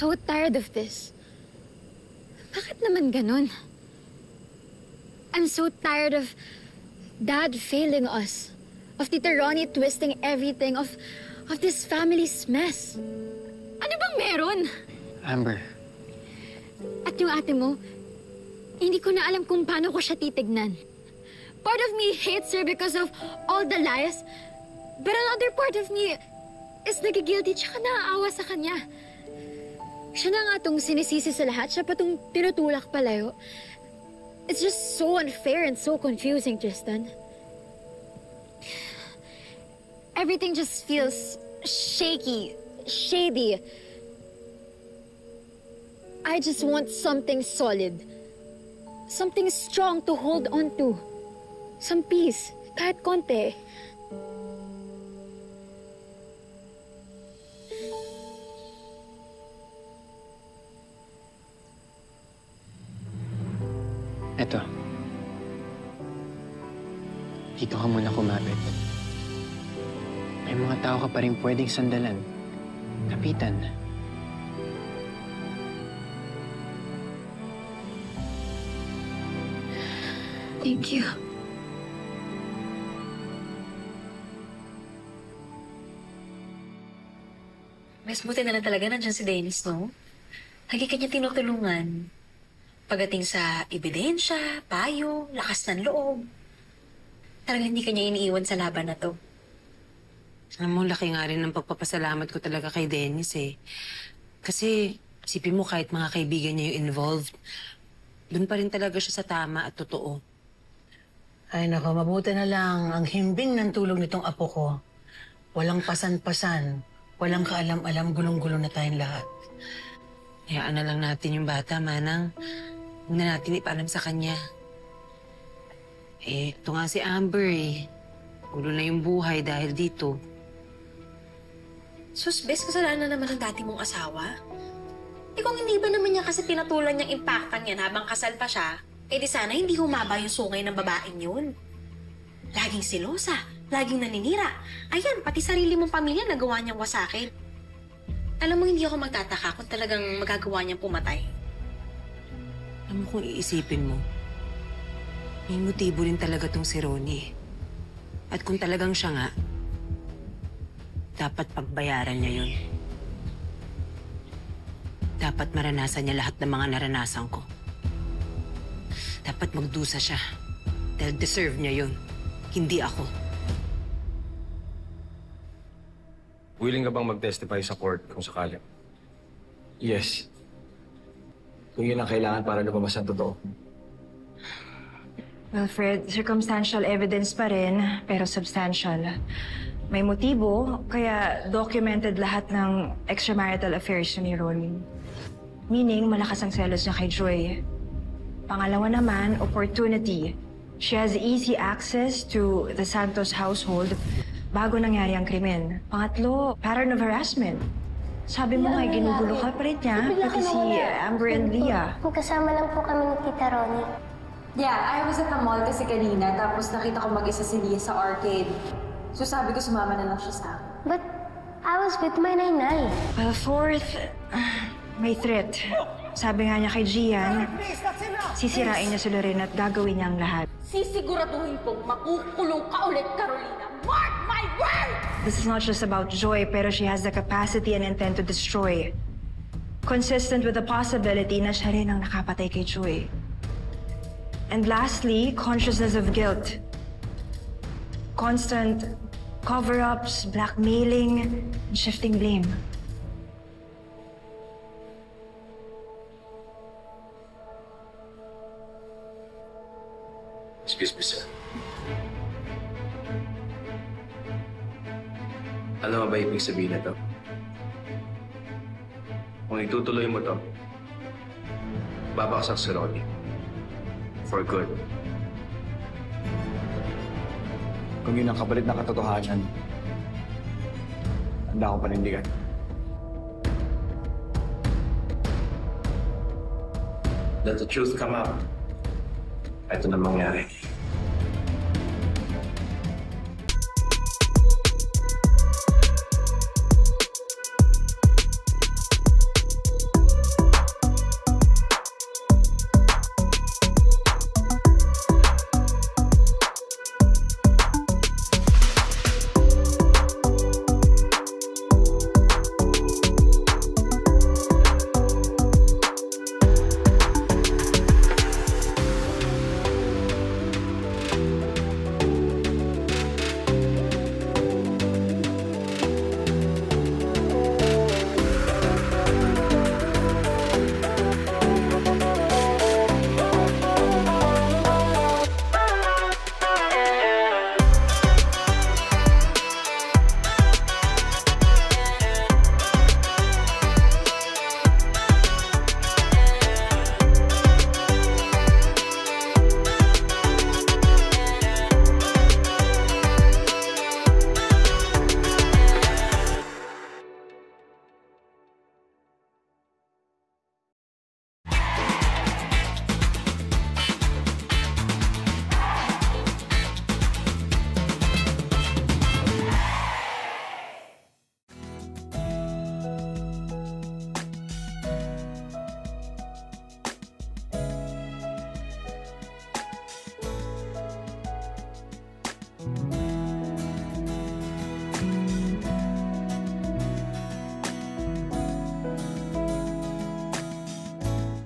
so tired of this. Bakit naman ganun? I'm so tired of Dad failing us. Of Tita Ronnie twisting everything. Of this family's mess. Ano bang meron? Amber. At yung ate mo, hindi ko na alam kung paano ko siya titignan. Part of me hates her because of all the lies. But another part of me is nagigilty tsaka naaawa sa kanya. Siya na nga tong sinisisi sa lahat. Siya pa tong tinutulak palayo. It's just so unfair and so confusing, Tristan. Everything just feels shaky, shady. I just want something solid. Something strong to hold on to. Some peace, kahit konti. Eto. Dito ka muna kumapit. May mga tao ka pa rin pwedeng sandalan. Kapitan. Thank you. Mas buti na lang talaga nandiyan si Dennis, no? Lagi kanya tinutulungan. Pagdating sa ebidensya, payo, lakas ng loob. Talagang hindi kanya iniiwan sa laban na to. Alam mo, laki nga rin ng pagpapasalamat ko talaga kay Dennis eh. Kasi, isipin mo kahit mga kaibigan niya yung involved, doon pa rin talaga siya sa tama at totoo. Ay nako, mabuti na lang ang himbing ng tulong nitong apo ko. Walang pasan-pasan, walang kaalam-alam, gulong-gulo na tayong lahat. Hayaan na lang natin yung bata, Manang. Huwag na natin ipaalam sa kanya. Eh, ito nga si Amber eh. Gulo na yung buhay dahil dito. Sus, bes, kasalanan naman ng dati mong asawa. Eh kung hindi ba naman niya kasi pinatulan niyang impactan yan habang kasal pa siya, eh di sana hindi humaba yung sungay ng babaeng yun. Laging silosa, laging naninira. Ayan, pati sarili mong pamilya nagawa niyang wasakin. Alam mo, hindi ako magtataka kung talagang magagawa niyang pumatay. Alam mo kung iisipin mo, may motibo rin talaga tong si Ronnie. At kung talagang siya nga, dapat pagbayaran niya yun. Dapat maranasan niya lahat ng mga naranasan ko. Dapat magdusa siya. Dahil deserve niya yun. Hindi ako. Willing ka bang mag-testify sa court kung sakali? Yes. Kung yun ang kailangan para lumabas ang totoo. Well, Fred, circumstantial evidence pa rin, pero substantial. May motibo, kaya documented lahat ng extramarital affairs ni Ronnie. Meaning, malakas ang selos niya kay Joy. Pangalawa naman, opportunity. She has easy access to the Santos household bago nangyari ang krimen. Pangatlo, pattern of harassment. Sabi mo nga, ginugulo ka pa rin niya, pati si Amber and Leah. Magkasama lang po kami ni Tita Ronnie. Yeah, I was at the mall kasi kanina, tapos nakita ko mag-isa si Leah sa arcade. So sabi ko sumama na lang siya sa akin. But I was with my nanay. Well, fourth, may threat. Sabi nga niya kay Gian, sisirain niya si Lorena at gagawin niya ang lahat. Sisiguraduhin kong makukulong ka ulit, Carolina. Mark my word! This is not just about Joy, pero she has the capacity and intent to destroy. Consistent with the possibility na siya rin ang nakapatay kay Joy. And lastly, consciousness of guilt. Constant cover-ups, blackmailing, and shifting blame. Excuse me, sir. Alam mo ba ibig sabihin na to? Kung itutuloy mo to, babaksak si Ronnie. For good. Kung yun ang kapalit na katotohanan, handa akong panindigan. Let the truth come out. Ito na mangyari.